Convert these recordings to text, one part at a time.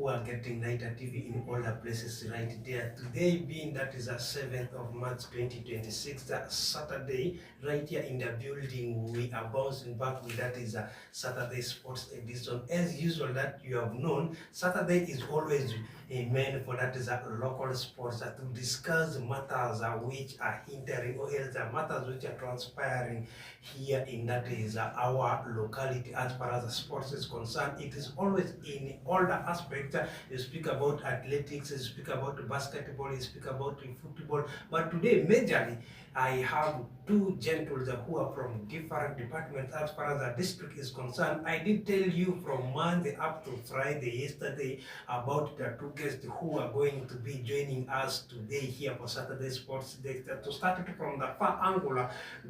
who are getting Naita TV in all the places right there. Today being that is the 7th of March 2026, that Saturday, right here in the building, we are bouncing back with that is a Saturday Sports Edition. As usual that you have known, Saturday is always meant for that is a local sports to discuss matters which are hindering or else matters which are transpiring here in that is our locality as far as the sports is concerned. It is always in all the aspects. You speak about athletics, you speak about basketball, you speak about football, but today majorly I have two gentles who are from different departments as far as the district is concerned. I did tell you from Monday up to Friday yesterday about the two guests who are going to be joining us today here for Saturday Sports Day. To start it from the far angle,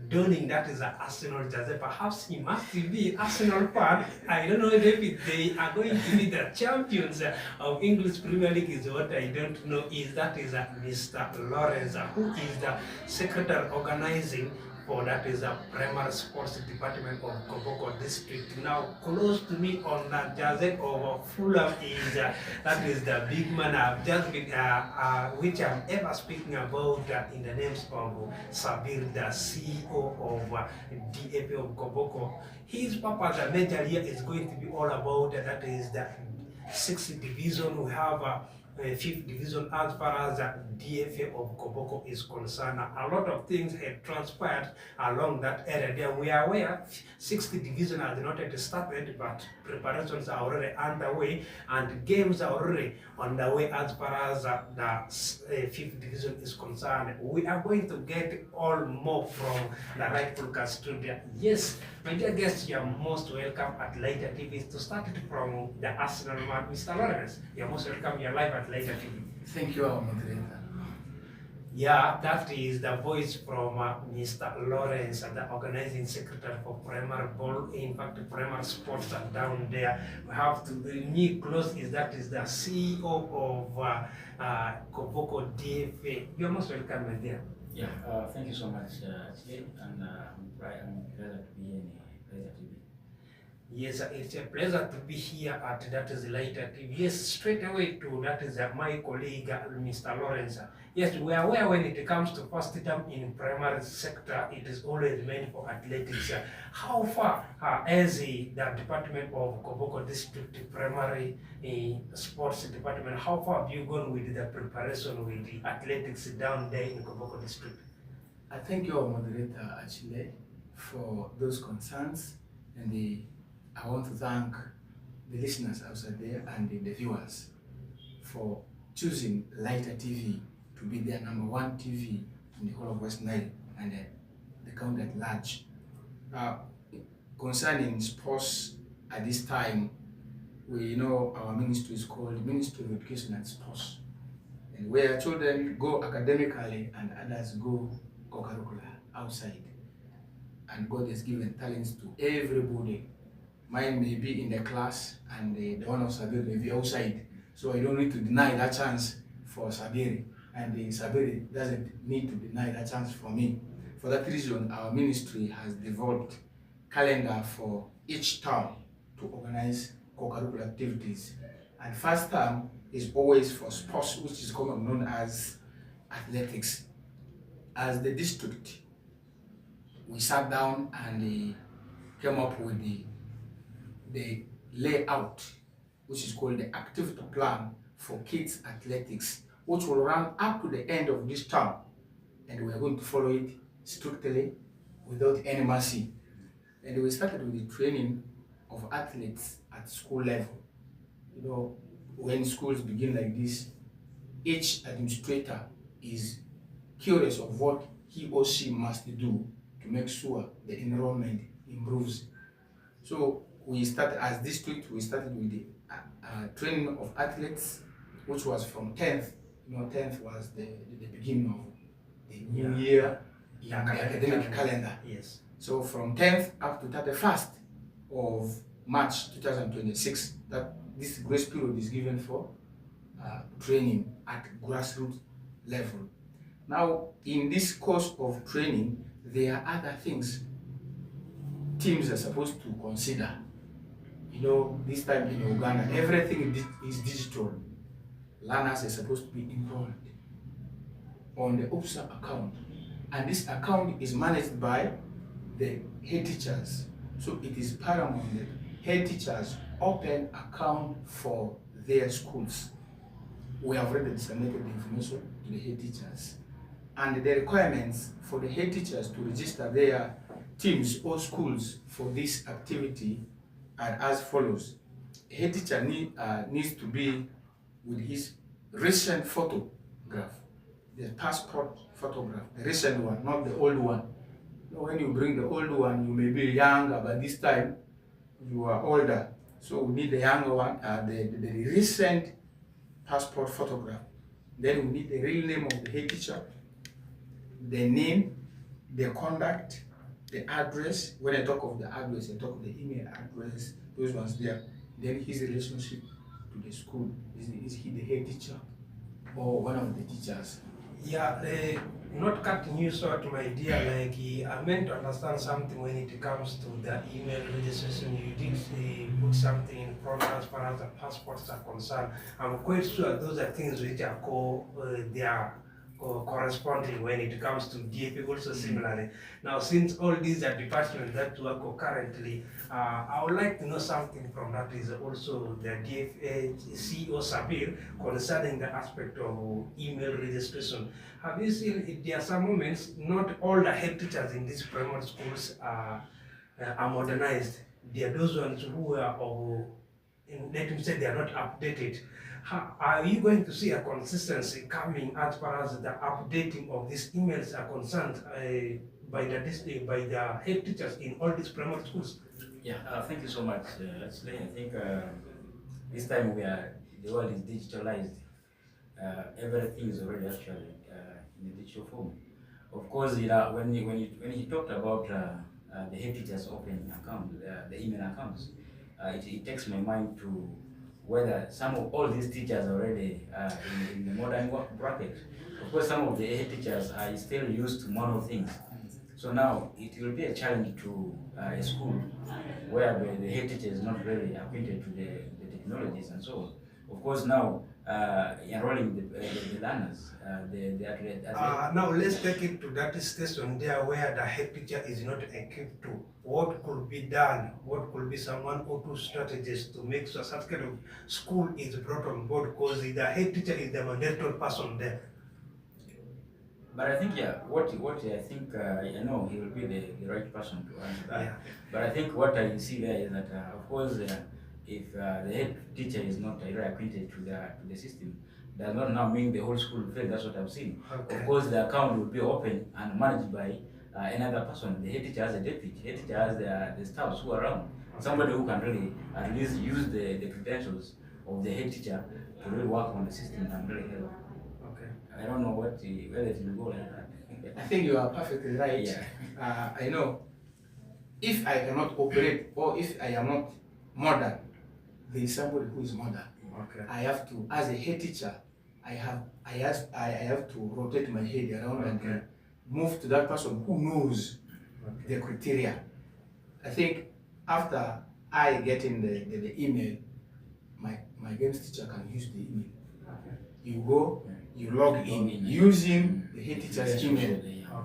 donning that is an Arsenal jersey. Perhaps he must be Arsenal fan. I don't know if they are going to be the champions of English Premier League is what I don't know. Is that is Mr. Lawrence, who is the secretary organizing for that is a primary sports department of Koboko district. Now close to me on that jersey of Fulham is that is the big man I've just been which I'm ever speaking about in the names of Sabir, the CEO of DAP of Koboko. His purpose, the major here is going to be all about that is the 6th division. We have 5th division as far as DFA of Koboko is concerned. A lot of things have transpired along that area there. We are aware 6th division has not yet started, but preparations are already underway and games are already on the way as far as the 5th division is concerned. We are going to get all more from the rightful custodian. Yes, my dear guests, you are most welcome at Later TV. To start it from the Arsenal man, Mr. Lawrence, you are most welcome. You are live at Later TV. Thank you, our moderator. Yeah, that is the voice from Mr. Lawrence, the organizing secretary for primary ball. In fact, primary sports are down there. We have to me close is that is the CEO of Koboko DFA. You are most welcome, my dear. Yeah, thank you so much, Chief, and I'm glad to be in Pleasure TV. Yes, it's a pleasure to be here at that is Later TV. Yes, straight away to that is my colleague, Mr. Lawrence. Yes, we are aware when it comes to first term in primary sector, it is always meant for athletics. How far as the Department of Koboko District Primary Sports Department, how far have you gone with the preparation with the athletics down there in Koboko District? I thank you, our moderator, actually, for those concerns, and I want to thank the listeners outside there and the viewers for choosing Lighter TV to be their #1 TV in the whole of West Nile and the county at large. Concerning sports at this time, we know our ministry is called Ministry of Education and Sports, and where children go academically and others go co-curricular outside. And God has given talents to everybody. Mine may be in the class and the one of Sabiri may be outside. So I don't need to deny that chance for Sabiri, and Sabiri doesn't need to deny that chance for me. For that reason, our ministry has developed calendar for each term to organize co-curricular activities. And first term is always for sports, which is commonly known as athletics. As the district, we sat down and came up with the layout, which is called the activity plan for kids athletics, which will run up to the end of this term, and we are going to follow it strictly without any mercy. And we started with the training of athletes at school level. You know, when schools begin like this, each administrator is curious of what he or she must do to make sure the enrollment improves. So we started, as district, we started with the training of athletes, which was from 10th. You know, 10th was the beginning of the new year in the academic calendar. Yes. So from 10th up to 31st of March 2026, that this grace period is given for training at grassroots level. Now, in this course of training, there are other things teams are supposed to consider. You know, this time in Uganda, everything is digital. Learners are supposed to be enrolled on the OPSA account, and this account is managed by the head teachers. So it is paramount that head teachers open account for their schools. We have already disseminated the information to the head teachers, and the requirements for the head teachers to register their teams or schools for this activity are as follows. A head teacher needs to be with his recent photograph, the passport photograph, the recent one, not the old one. When you bring the old one, you may be younger, but this time you are older. So we need the younger one, the recent passport photograph. Then we need the real name of the head teacher, the name, the contact, the address. When I talk of the address, I talk of the email address, those ones there. Then his relationship to the school. Is he the head teacher or one of the teachers? Yeah, not cutting you short, my dear, like I meant to understand something when it comes to the email registration. You did put something in front as far as the passports are concerned. I'm quite sure those are things which are corresponding when it comes to DFA also similarly. Now, since all these are departments that work concurrently, I would like to know something from that is also the DFA CEO Sabir concerning the aspect of email registration. Have you seen it? There are some moments not all the head teachers in these primary schools are modernized. There are those ones who are of, let me say, they are not updated. Are you going to see a consistency coming as far as the updating of these emails are concerned by the head teachers in all these primary schools? Yeah, thank you so much, Leslie. I think this time the world is digitalized. Everything is already actually in the digital form. Of course, when he talked about the head teachers opening account, the email accounts, it takes my mind to whether some of all these teachers are already in the modern work bracket. Of course, some of the head teachers are still used to manual things. So now it will be a challenge to a school where the head teacher is not really acquainted to the technologies and so on. Of course, now enrolling the learners, now let's take it to that station there where the head teacher is not equipped to. What could be done? What could be some one or two strategies to make sure such kind of school is brought on board, because the head teacher is the mandatory person there. But I think, yeah, what I think, I know he will be the right person to answer that. Yeah. But I think what I see there is that, of course, if the head teacher is not really acquainted to the system, does not now mean the whole school will fail. That's what I've seen. Okay. Of course, the account will be open and managed by another person. The head teacher has a deputy. Head teacher has the staffs who are around. Somebody who can really at least use the credentials of the head teacher to really work on the system and really help. I don't know whether it will go like that. I think you are perfectly right. Yeah. I know if I cannot operate or if I am not modern, there is somebody who is modern. Okay. I have to, as a head teacher, I have to rotate my head around and move to that person who knows the criteria. I think after I get in the email, my games teacher can use the email. You go, you log in using the head teacher's email,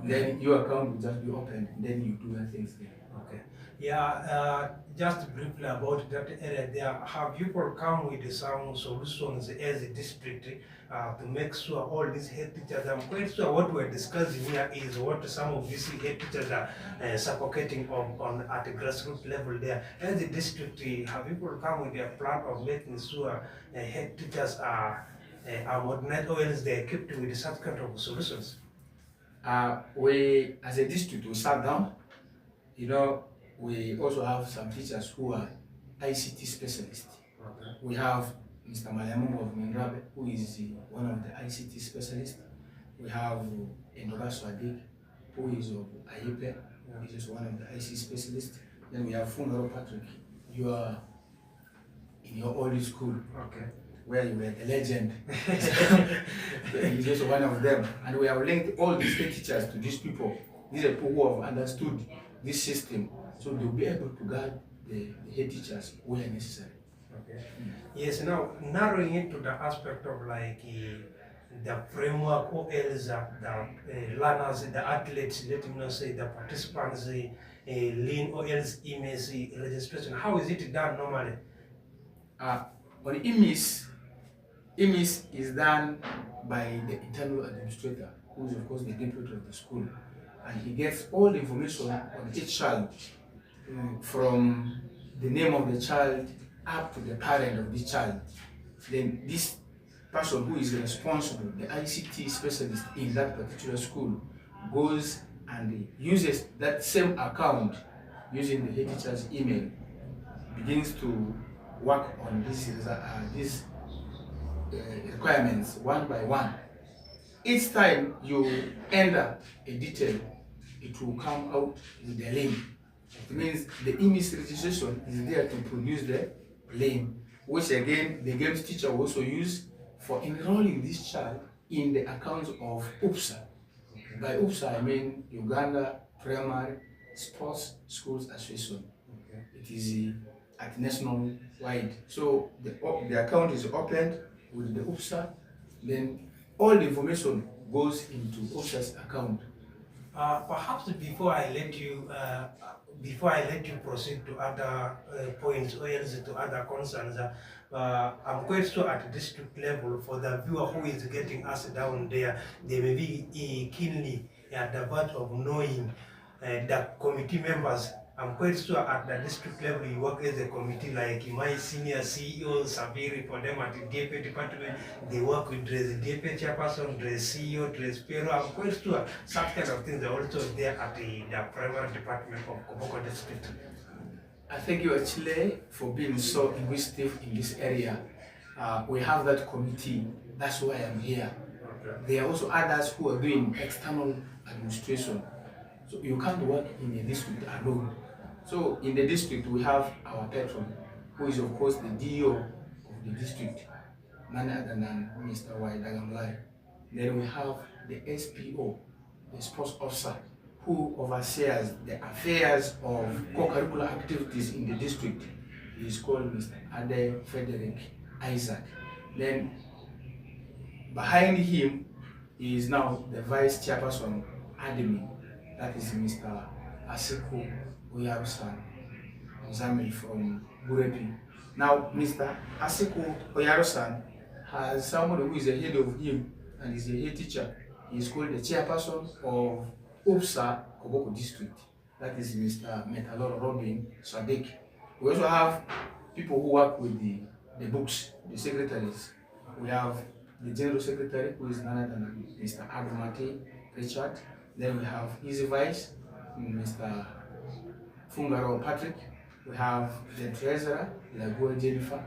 then your account will just be open, and then you do your things there. Okay. Yeah, just briefly about that area there, have you come with some solutions as a district to make sure all these head teachers, I'm quite sure what we're discussing here is what some of these head teachers are suffocating on at the grassroots level there. As a district, have you come with a plan of making sure head teachers are modernized or else they're equipped with such kind of solutions? We, as a district, we sat down. You know, we also have some teachers who are ICT specialists. Okay. We have Mr. Malamungo of Mindrabe, who is one of the ICT specialists. We have Endola Swadik, who is of AIPE, which is one of the ICT specialists. Then we have Funaro Patrick. You are in your old school. Okay. Where you were a legend. He's also one of them. And we have linked all these teachers to these people. These are people who have understood this system. So they'll be able to guide the head teachers where necessary. Okay. Yes, now narrowing it to the aspect of like the framework or else the learners, the athletes, let me not say the participants, lean or else emails registration. How is it done normally? On IMIS is done by the internal administrator, who is of course the deputy of the school, and he gets all the information on each child, from the name of the child up to the parent of the child. Then this person who is responsible, the ICT specialist in that particular school, goes and uses that same account using the head teacher's email, begins to work on these requirements one by one. Each time you enter a detail, it will come out with the link. It means the IMIS registration is there to produce the link, which again the games teacher will also use for enrolling this child in the accounts of UPSA. By UPSA I mean Uganda Primary Sports Schools Association. It is at national wide. So the account is opened with the UPSA, then all the information goes into UPSA's account. Perhaps before I let you proceed to other points or else to other concerns, I'm quite sure at district level, for the viewer who is getting us down there, they may be keenly at the verge of knowing the committee members. I'm quite sure at the district level you work as a committee, like my senior CEO Sabiri, for them at the DFA department, they work with the DFA chairperson, the CEO, the Pero. I'm quite sure such kind of things are also there at the primary department of Koboko district. I thank you actually for being so inquisitive in this area. We have that committee, that's why I'm here. Okay. There are also others who are doing external administration. So you can't work in a district alone. So in the district we have our patron, who is of course the DO of the district, none other than Mr. Y. Dagamlai. Then we have the SPO, the sports officer, who oversees the affairs of co-curricular activities in the district. He is called Mr. Ade Frederick Isaac. Then behind him is now the vice chairperson admin, that is Mr. Asiku Oyarusan Zamil from Burepi. Now Mr. Asiku Oyarusan has someone who is ahead of him and is a head teacher. He is called the chairperson of UPSA Koboko district. That is Mr. Metalor Robin Sadiq. We also have people who work with the books, the secretaries. We have the general secretary, who is none other than Mr. Agumati Richard. Then we have his vice, Mr. Fungaro Patrick. We have the treasurer, Lagua Jennifer.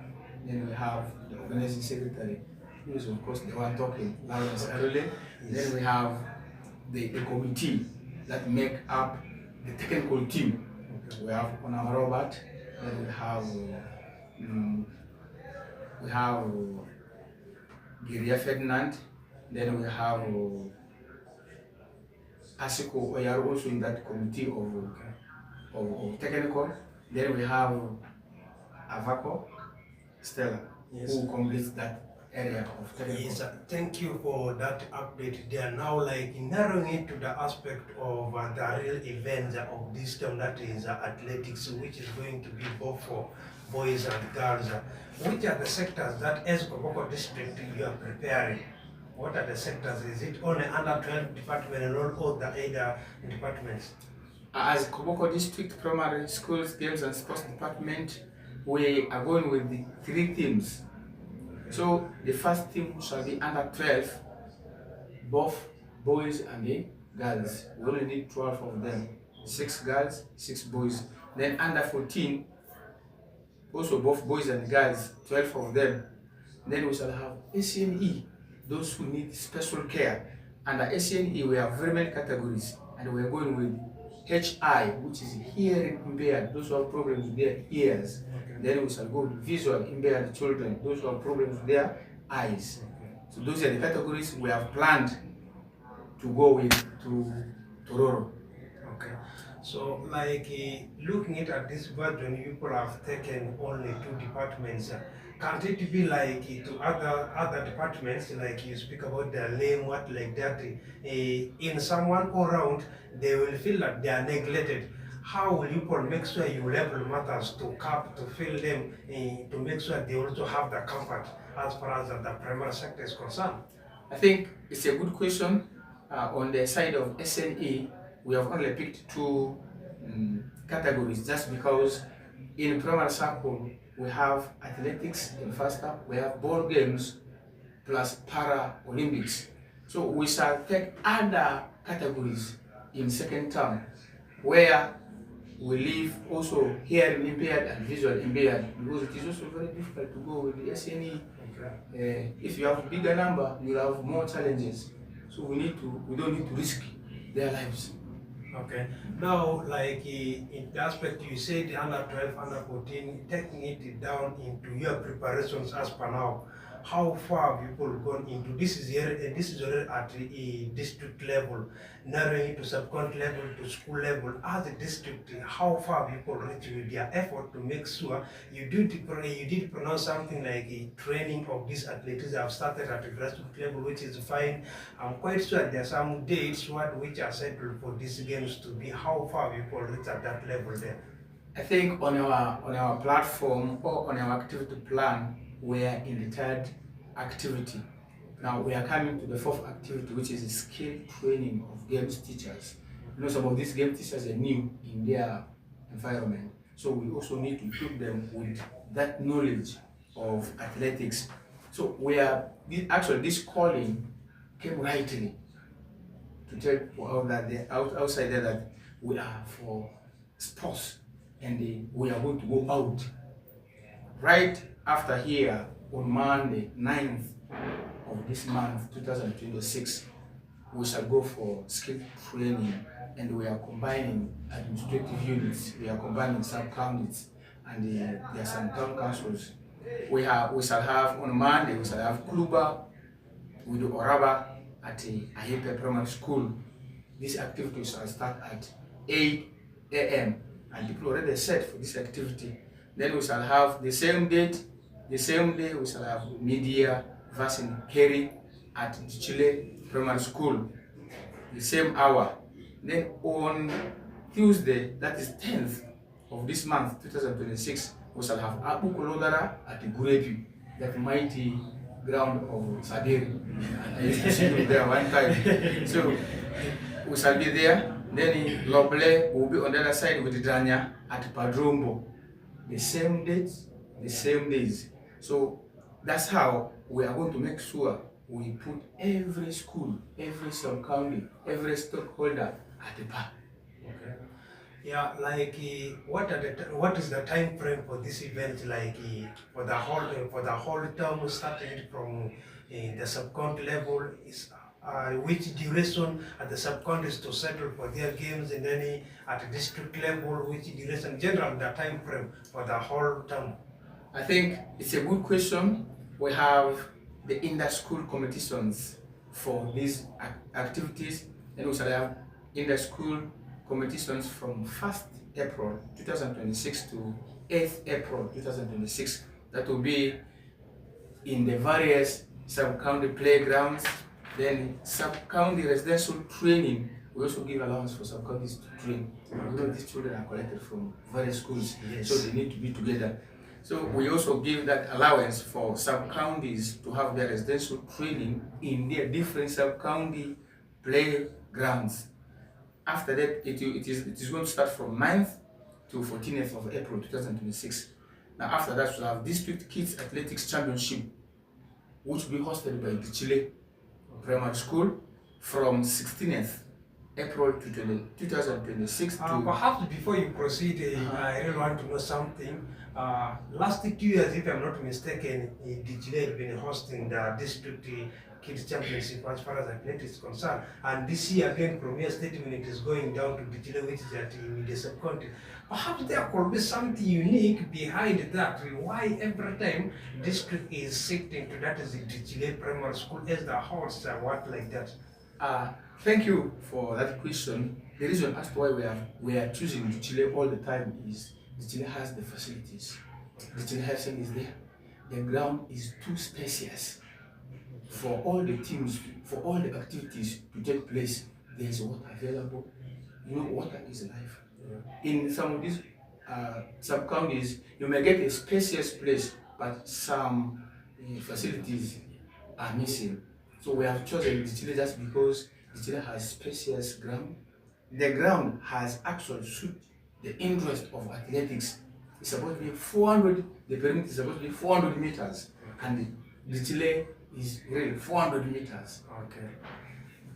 Then we have the organizing secretary, who is of course the one talking, Lawrence Arule. Then we have the committee that make up the technical team. Okay. We have Onama Robert. Then we have Giria Ferdinand. Then we have Asiko Oyaru also in that committee of technical. Then we have Avako Stella, yes, who completes that area of technical. Yes, thank you for that update there. Now, like narrowing it to the aspect of the real event of this term, that is athletics, which is going to be both for boys and girls. Which are the sectors that as Koboko district you are preparing? What are the sectors? Is it only under 12 department and all the other departments? As Koboko District Primary Schools, Games and Sports Department, we are going with the 3 themes. So the first theme shall be under 12, both boys and the girls. We only need 12 of them, 6 girls, 6 boys. Then under 14, also both boys and girls, 12 of them. Then we shall have SNE, those who need special care. Under SNE, we have very many categories, and we are going with HI, which is hearing impaired, those who have problems with their ears. Okay. Then we shall go with visual impaired children, those who have problems with their eyes. Okay. So those are the categories we have planned to go with to Tororo. Okay. So, like looking at this version, people have taken only 2 departments. Can't it be like to other departments, like you speak about the lame, what like that? In someone around, they will feel like they are neglected. How will you make sure you level matters to cap to fill them to make sure they also have the comfort as far as the primary sector is concerned? I think it's a good question. On the side of SNE, we have only picked two categories just because in primary circle we have athletics in first term, we have ball games plus para Olympics. So we shall take other categories in second term where we leave also hearing impaired and visual impaired because it is also very difficult to go with the SNE. If you have a bigger number, you have more challenges. So we don't need to risk their lives. Okay. Now, like in the aspect you said, under 12, under 14, taking it down into your preparations as per now, how far have people gone into this is already at a district level, narrowing to sub-county level to school level. As a district, how far have people reached with their effort to make sure you did pronounce something like a training of these athletes have started at the grassroots level, which is fine. I'm quite sure there are some dates which are scheduled for these games to be. How far have people reached at that level there? I think on our platform or on our activity plan, we are in the third activity. Now we are coming to the fourth activity, which is skill training of games teachers. You know, some of these game teachers are new in their environment, so we also need to equip them with that knowledge of athletics. So this calling came rightly to tell people that they outside there that we are for sports and we are going to go out. Right after here, on Monday, 9th of this month, 2026, we shall go for skill training, and we are combining administrative units, we are combining sub-counties, and there are some town councils. We shall have, on Monday, we shall have Kluba with Oraba at Ahipe Primary School. This activity shall start at 8 a.m. and people already set for this activity. Then we shall have the same day we shall have media versus Kerry at Chile Primary School, the same hour. Then on Tuesday, that is 10th of this month, 2026, we shall have Abu Kolodara at the Gurepi, that mighty ground of Sadiri. I used to see you there one time. So we shall be there. Then Loble will be on the other side with Danya at Padrombo. The same dates, the same days. So that's how we are going to make sure we put every school, every sub-county, every stakeholder at the park. Okay. Yeah, like what is the time frame for this event? Like for the whole term, starting from the sub-county level, is which duration at the sub-counties to settle for their games, and then at the district level, which duration, general the time frame for the whole term? I think it's a good question. We have the inter-school competitions for these activities, and we shall have inter-school competitions from 1st April 2026 to 8th April 2026. That will be in the various sub-county playgrounds. Then sub-county residential training, we also give allowance for sub-counties to train. You know, these children are collected from various schools, yes, so they need to be together. So we also give that allowance for sub-counties to have their residential training in their different sub-county playgrounds. After that, it is going to start from 9th to 14th of April 2026. Now after that, we'll have District Kids Athletics Championship, which will be hosted by the Chile Primary School from 16th April to 2026. Perhaps before you proceed, I really want to know something. Last 2 years, if I'm not mistaken, the Chile has been hosting the District Kids Championship as far as athletics is concerned. And this year again, from your statement, it is going down to the Chile, which is at the sub-county. Perhaps there could be something unique behind that. Why every time district is shifting to that is the Chile Primary School as the host, what like that? Thank you for that question. the reason as to why we are choosing Chile all the time is Chile has the facilities. The Chile Health Center is there. The ground is too spacious for all the teams, for all the activities to take place. There is water available. You know, water is life. In some of these sub counties, you may get a spacious place, but some facilities are missing. So we have chosen the Chile just because the Chile has spacious ground. The ground has actually suit the interest of athletics. It's supposed to be 400, the perimeter is supposed to be 400 meters, and the Chile is really 400 meters. Okay.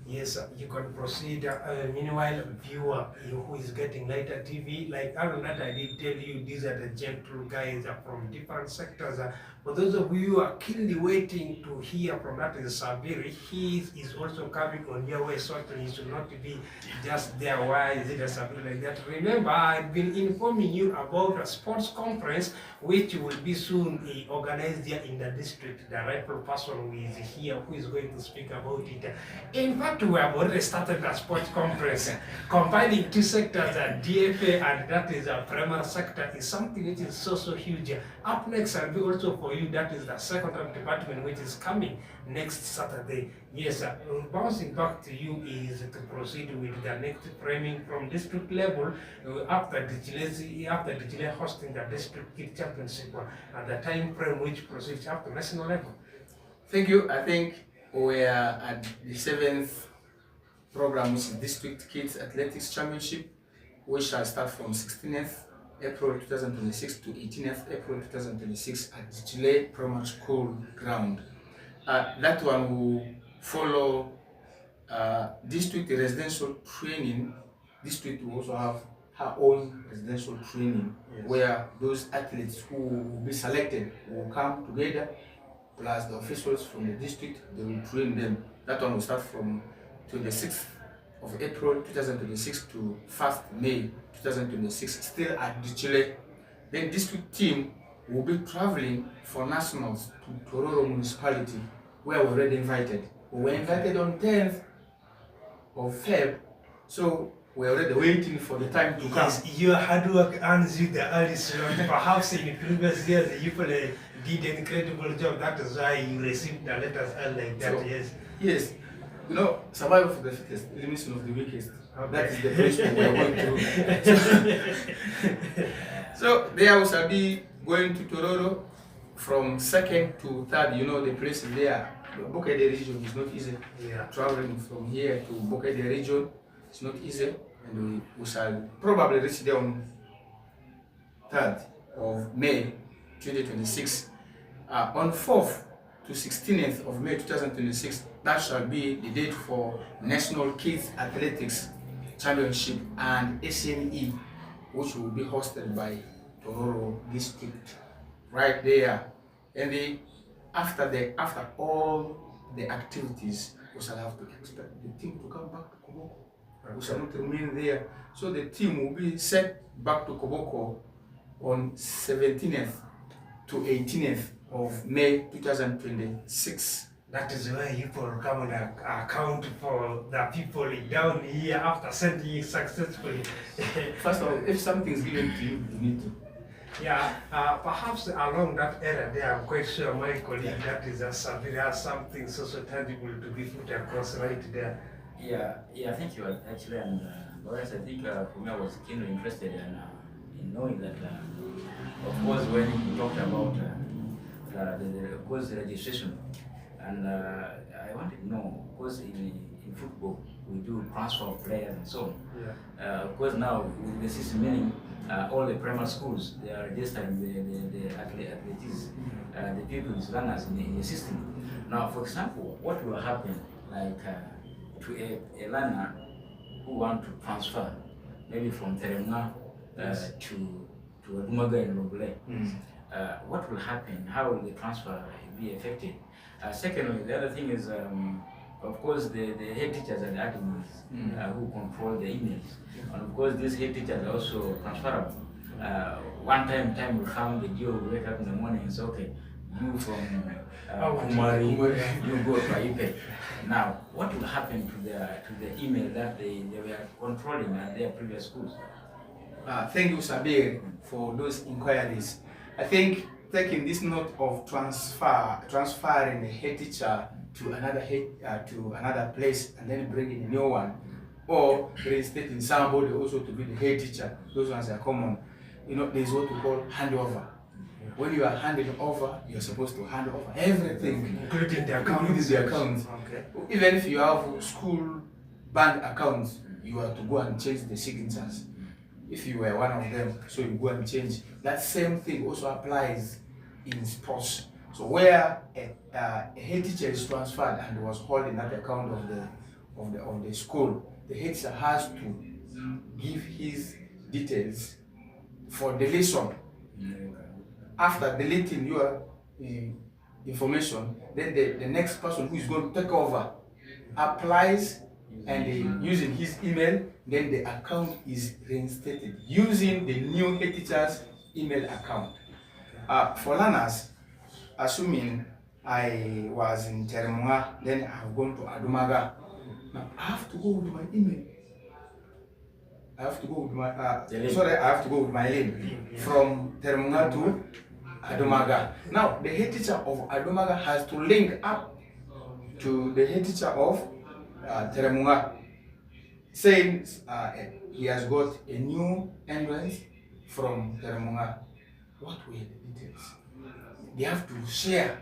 Yes, you can proceed. Meanwhile, viewer who is getting Lighter TV, like Aaron, that I did tell you, these are the gentle guys from different sectors. For those of you who are keenly waiting to hear from that is Sabiri, he is also coming on your way, so you should not be just there. Why is it a Sabiri like that? Remember, I've been informing you about a sports conference which will be soon organized here in the district. The rightful person who is here, who is going to speak about it. In fact, we have already started a sports conference combining two sectors, DFA and that is a primary sector, is something which is so huge. Up next, I'll be also for you, that is the secondary department which is coming next Saturday. Yes, bouncing back to you is to proceed with the next framing from district level after the Chile hosting the district kid championship and the time frame which proceeds up to national level. Thank you. I think we are at the 7th program, which is District Kids Athletics Championship, which shall start from 16th April 2026 to 18th April 2026 at the Chile Primary School ground. That one will follow district residential training. District will also have her own residential training, yes, where those athletes who will be selected will come together, plus the officials from the district, they will train them. That one will start from 26th of April 2026 to 1st May 2026, still at the Chile. Then district team will be traveling for nationals to Tororo municipality, where we're already invited. We were invited on 10th of Feb, so we're already waiting for the time to come. Yes, your hard work earns you the early slot. Perhaps in previous years you did an incredible job. That is why you received the letters early like that. So, yes. Yes. You know, survival for the fittest, elimination of the weakest. Okay. That is the principle we are going through. So there we shall be going to Tororo from 2nd to 3rd. You know, the place there, Bokede region is not easy. Yeah. Traveling from here to Bokede region, it's not easy. And we shall probably reach there on 3rd of May 2026. On 4th to 16th of May 2026, that shall be the date for National Kids Athletics Championship and SME, which will be hosted by Tororo District right there. And after all the activities, we shall have to expect the team to come back to Koboko. We shall not remain there. So the team will be sent back to Koboko on 17th to 18th of May 2026. That is where you will come and account for the people down here after sending you successfully. First of all, if something is given to you, you need to. Yeah, perhaps along that area there, I'm quite sure my colleague, that is Sabiri, has something so tangible to be put across right there. Yeah, thank you actually, and Boris, I think for me I was keenly interested in knowing that, of course, when you talked about the course registration, and I wanted to know, of course, in football we do transfer of players and so on. Yeah. Of course, now with the system, meaning all the primary schools, they are registering the athletes, the pupils, learners in the system. Now, for example, what will happen, like to a learner who want to transfer, maybe from Teremna to Adumaga and Lobule, what will happen? How will the transfer be affected? Secondly, the other thing is, of course, the head teachers and admins who control the emails. And of course, these head teachers are also transferable. One time will come, the DO will wake up in the morning and say, okay, you from Oh, Kumari, Kumari. you go to Ipe. Now, what will happen to the email that they were controlling at their previous schools? Thank you, Sabir, for those inquiries. I think taking this note of transferring a head teacher to another place and then bringing a new one, or reinstating somebody also to be the head teacher, those ones are common. You know, there's what we call handover. When you are handing over, you're supposed to hand over everything, including the accounts. including the accounts. Okay. Even if you have school bank accounts, you have to go and change the signatures. If you were one of them, so you go and change. That same thing also applies in sports. So where a head teacher is transferred and was holding that account of the school, the head teacher has to give his details for deletion. After deleting your information, then the next person who is going to take over applies and using his email, then the account is reinstated using the new head teacher's email account. For learners, assuming I was in Teremunga, then I've gone to Adumaga. Now I have to go with my email. I have to go with my I have to go with my lane from Teremunga to Adumaga. Now the head teacher of Adumaga has to link up to the head teacher of Teremunga, saying he has got a new entrance from Teremunga. What were the details? They have to share,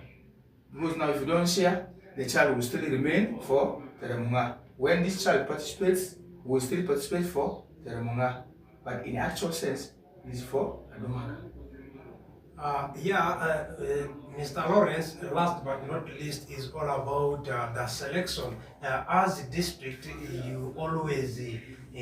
because now if you don't share, the child will still remain for Teremunga. When this child participates, will still participate for Teremunga, but in actual sense, it is for Adumaga. Mr. Lawrence, last but not least, is all about the selection. As a district, you always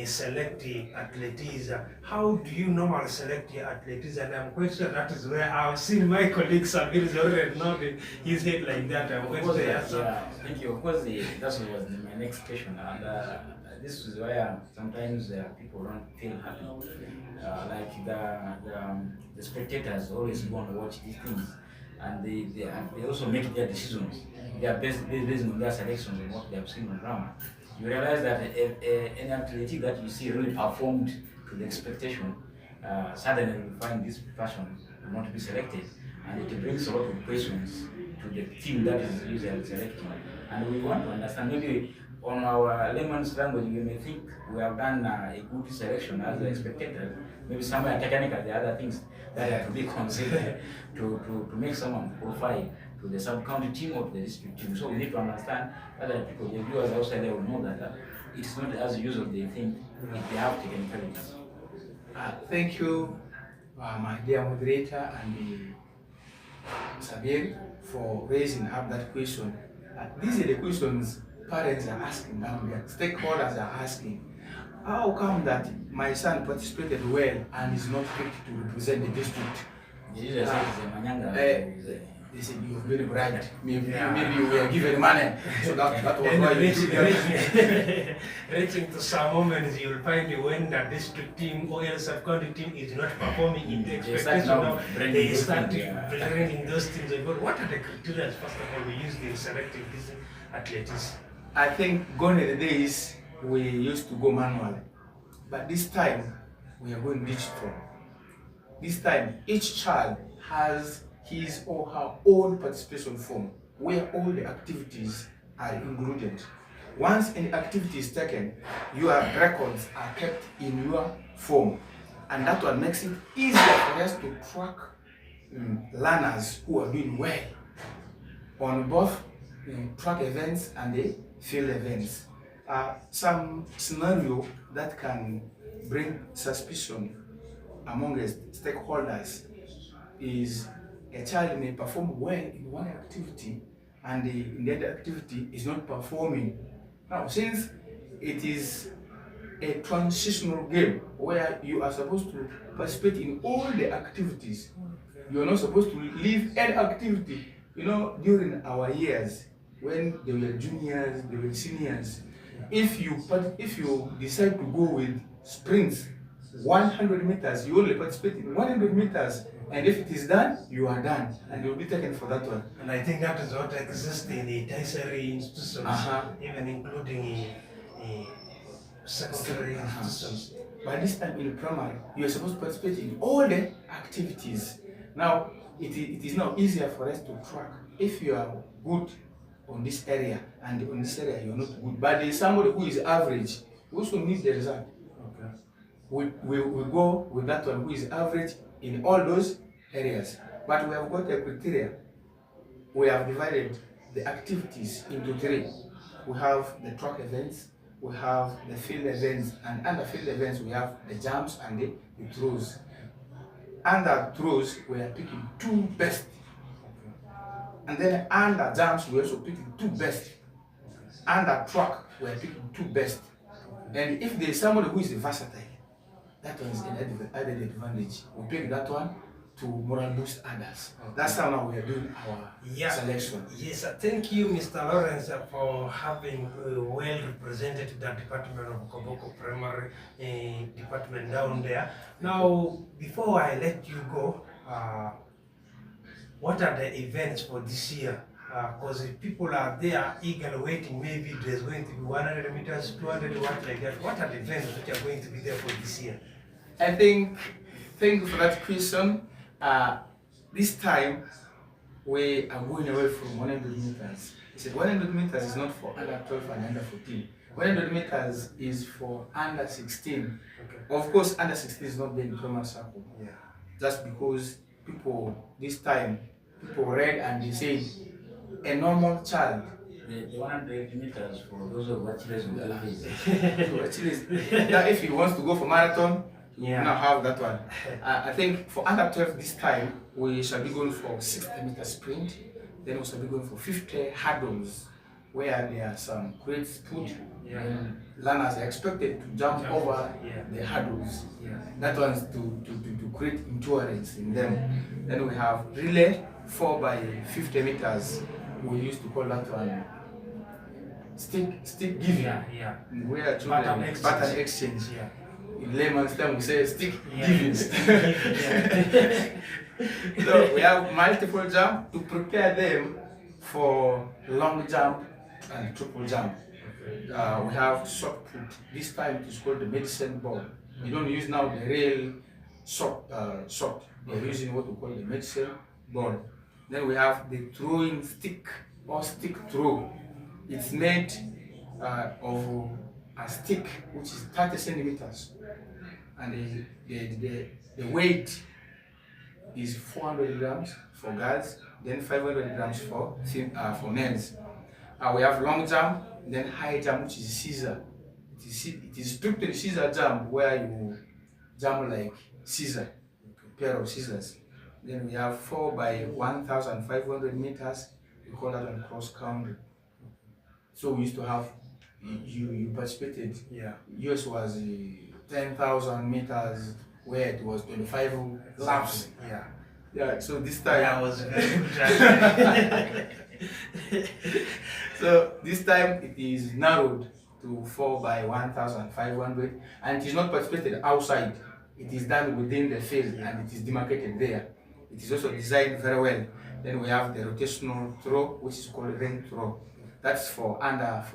select athletes. How do you normally select your athletes? And I'm quite sure that is where I've seen my colleague Sabir is already nodding his head like that. I'm going to answer. Thank you. Of course, that was my next question. And this is where sometimes people don't feel happy. Like the spectators always go and watch these things, and they also make their decisions. They are based on their selections and what they have seen on ground. You realize that any athlete that you see really performed to the expectation, suddenly you find this person will not be selected, and it brings a lot of questions to the team that is usually selected. And we want to understand, maybe on our layman's language, we may think we have done a good selection as a spectator. Maybe somewhere technical, there are other things that have to be considered to make someone qualify to the sub-county team or the district team. So we need to understand that the people, the viewers outside there will know that it's not as usual they think if they have technicalities. Thank you, my dear moderator and Sabir, for raising up that question. These are the questions parents are asking, and the stakeholders are asking. How come that my son participated well and is not picked to represent the district? They said you were very bright. Maybe you were given money. So that was why you reaching to some moments, you will find when the district team or else sub-county team is not performing in the expectation, they start bringing those things. What are the criteria, first of all, we use in selecting these athletes? I think gone are the days we used to go manually, but this time we are going digital. This time each child has his or her own participation form where all the activities are included. Once an activity is taken, your records are kept in your form, and that one makes it easier for us to track learners who are doing well on both track events and the field events. Some scenario that can bring suspicion among the stakeholders is a child may perform well in one activity and in the other activity is not performing. Now, since it is a transitional game where you are supposed to participate in all the activities, you are not supposed to leave any activity. You know, during our years, when they were juniors, they were seniors, if you decide to go with sprints, 100 meters, you only participate in 100 meters, And if it is done, you are done, and you'll be taken for that one. And I think that is what exists in the tertiary institutions, even including secondary institutions. By this time in primary, you are supposed to participate in all the activities. Now, it is now easier for us to track if you are good on this area and on this area you are not good. But there is somebody who is average, we also need the result. Okay. We go with that one who is average in all those areas. But we have got a criteria. We have divided the activities into three. We have the track events, we have the field events, and under field events we have the jumps and the throws. Under throws we are picking two best. And then under jumps we also picking two best. Under track we are picking two best. And if there is somebody who is versatile, that one is an added advantage. We pick that one to moral boost others. That's how now we are doing our selection. Yes, thank you, Mr. Lawrence, for having well represented the Department of Koboko Primary Department down there. Now, before I let you go, what are the events for this year? Because people are there eagerly waiting, maybe there's going to be 100 meters, 200, what like that. What are the events which are going to be there for this year? I think, thank you for that question. This time, we are going away from 100 meters. He said 100 meters is not for under 12 and under 14. 100 meters is for under 16. Okay. Of course, under 16 is not being primary circle. Yeah. Just because this time, people read and they said, a normal child. The 100 meters for those of bachelors with if he wants to go for marathon, we now have that one. I think for under 12 this time, we shall be going for 60 meter sprint. Then we shall be going for 50 hurdles, where there are some great put and learners are expected to jump over the hurdles. That one's to create endurance in them. Then we have relay 4 by 50 meters. We used to call that one stick giving. Where children pattern exchange. In layman's term we say stick giving. So we have multiple jump to prepare them for long jump and triple jump. We have shot put. This time it is called the medicine ball. We don't use now the real shot. We are using what we call the medicine ball. Then we have the throwing stick or stick throw. It's made of a stick which is 30 centimeters, and the weight is 400 grams for girls, then 500 grams for males. We have long jump, then high jump, which is scissor. It is strictly scissor jump, where you jump like scissor, a pair of scissors. Then we have 4 by 1,500 meters. We call that one cross country. So we used to have, you participated. Yours was 10,000 meters, where it was 25 laps. So this time I was very good. So this time it is narrowed to 4 by 1,500, and it is not participated outside. It is done within the field, and it is demarcated there. It is also designed very well. Then we have the rotational throw, which is called ring throw. That's for under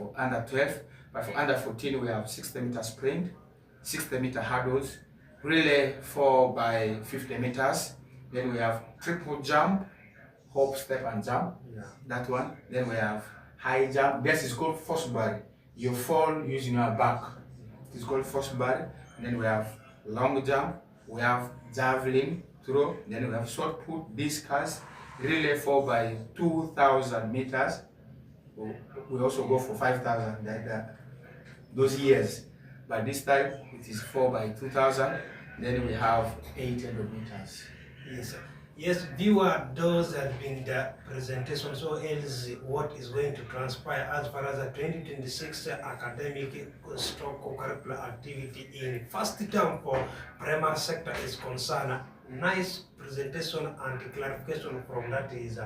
12. But for under 14, we have 60 meter sprint, 60 meter hurdles, relay 4 by 50 meters. Then we have triple jump, hop, step, and jump. That one. Then we have high jump. This is called force bar. You fall using your back. It is called force bar. Then we have long jump. We have javelin throw. Then we have short put, discus, relay 4 by 2,000 meters. We also go for 5,000 like that. Those years. But this time it is 4 by 2,000. Then we have 800 meters. Yes, sir. Yes, viewer, those have been the presentation. So else what is going to transpire as far as the 2026 academic stroke curricular activity in first term for primary sector is concerned. Nice presentation and clarification from that is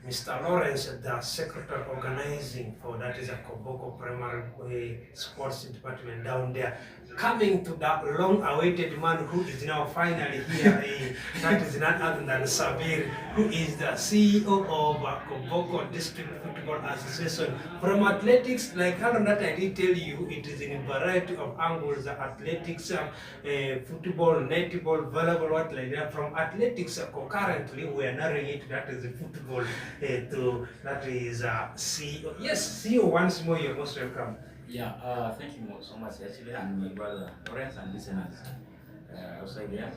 Mr. Lawrence, the secretary organizing for that is a Koboko Primary Sports Department down there. Coming to the long-awaited man who is now finally here, that is none other than Sabir, who is the CEO of Koboko District Football Association. From athletics, like how that I did tell you, it is in a variety of angles, athletics, football, netball, volleyball, what like that. From athletics, concurrently, we are narrowing it, that is football, to that is CEO. Yes, CEO, once more, you're most welcome. Yeah, thank you so much, actually, and my brother Lawrence and listeners outside there.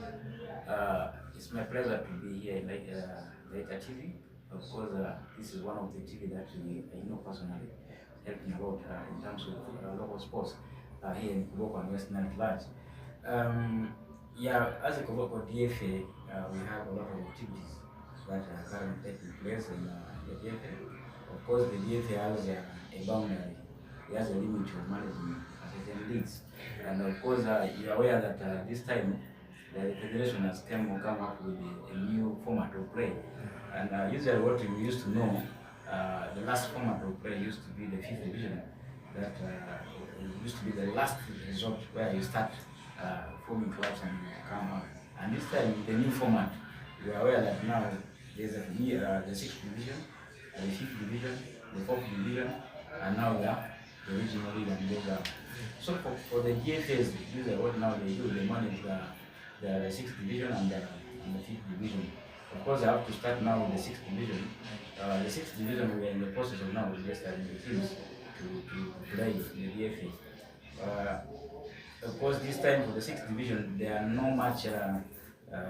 It's my pleasure to be here in Laika TV. Of course, this is one of the TV that I know personally, helping a lot in terms of local sports here in Koboko and Western at large. Yeah, as a Koboko DFA, we have a lot of activities that are currently taking place in the DFA. Of course, the DFA has a boundary. It has a limit of managing certain leagues, and of course you are aware that this time the federation has come up with a new format of play, and usually what we used to know, the last format of play used to be the 5th division, that used to be the last resort where you start forming clubs and come out. And this time the new format, you are aware that now there's the 6th division, the 5th division, the 4th division, and now the regional league and those are. So for the DFAs, usually what now they do, they manage the 6th division and the 5th division. Of course, they have to start now with the 6th division. The 6th division, we are in the process of now registering the teams to play in the DFA. Of course, this time for the 6th division, there are no much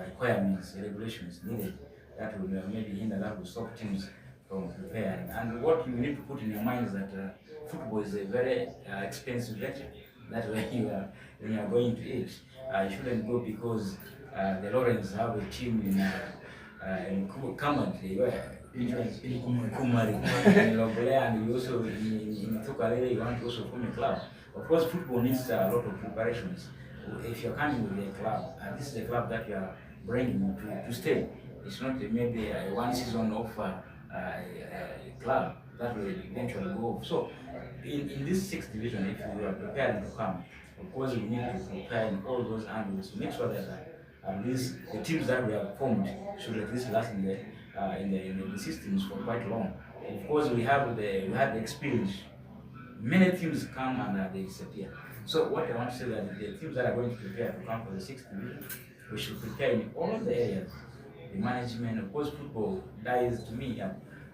requirements, regulations needed that will maybe hinder, that will stop teams from preparing. And what you need to put in your mind is that football is a very expensive venture. That's why when you are going to it, you shouldn't go because the Lawrence have a team in Kamari, in Kumari, in Logolea, and you also in Tukalele, you want to also form a club. Of course, football needs a lot of preparations. If you're coming with a club, this is a club that you are bringing to stay. It's not maybe a one season of club that will eventually go off. So, in this 6th division, if you are preparing to come, of course, we need to prepare in all those angles to make sure that at least the teams that we have formed should at least last in the systems for quite long. Of course, we have the experience. Many teams come and they disappear. So what I want to say that the teams that are going to prepare to come for the 6th division, we should prepare in all the areas. The management, of course, football dies to me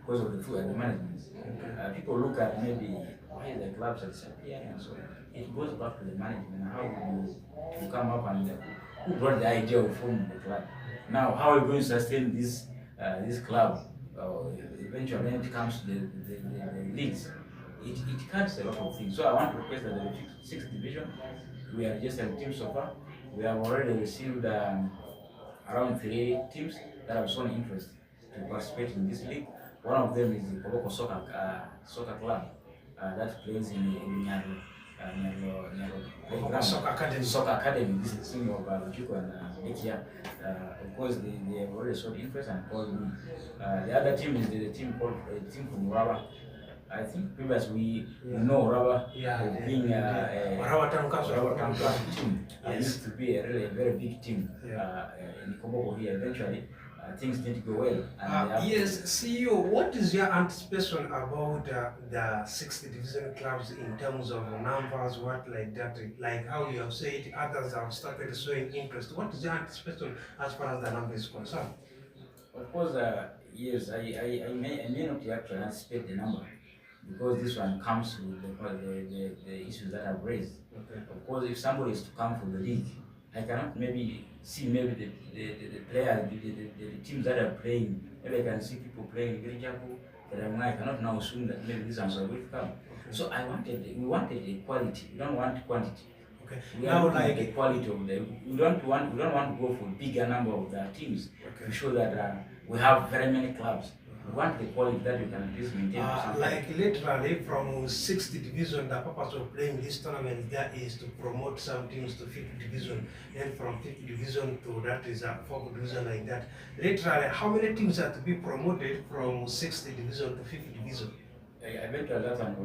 because of the management. People look at maybe why the clubs are disappearing and so on. It goes back to the management. How you come up and who brought the idea of forming the club? Now, how are we going to sustain this club? Eventually, when it comes to the leagues, it cuts a lot of things. So I want to request that the 6th division, we are just a team so far. We have already received around 3 teams that have shown interest to participate in this league. One of them is the Koboko Soccer Club that plays in Nyaro Soccer Academy. This is the team of Luchiko and Bekia. Of course, they have already showed interest and called me. The other team is the team from Raba. I think previously we know Raba being Raba Town team. It used to be a really very big team in Koboko here. Eventually, things didn't go well. Yes, CEO, what is your anticipation about the 6th division clubs in terms of numbers, what like that? Like how you have said, others have started showing interest. What is your anticipation as far as the number is concerned? Of course, yes, I may not actually anticipate the number, because this one comes with the issues that I've raised. Okay. Of course, if somebody is to come for the league, I cannot maybe see maybe the players, the teams that are playing. Maybe I can see people playing in Girijaku, but I cannot now assume that maybe this ones are going to come. Okay. So we wanted a quality. We don't want quantity. Okay. We are now like the quality of the. We don't want to go for bigger number of the teams. Okay. To show that we have very many clubs. We want the quality that we can at least maintain. Like literally from 6th division, the purpose of playing this tournament there is to promote some teams to 5th division, and from 5th division to that is a 4th division like that. Literally, how many teams are to be promoted from 6th division to 5th division? Eventually, that one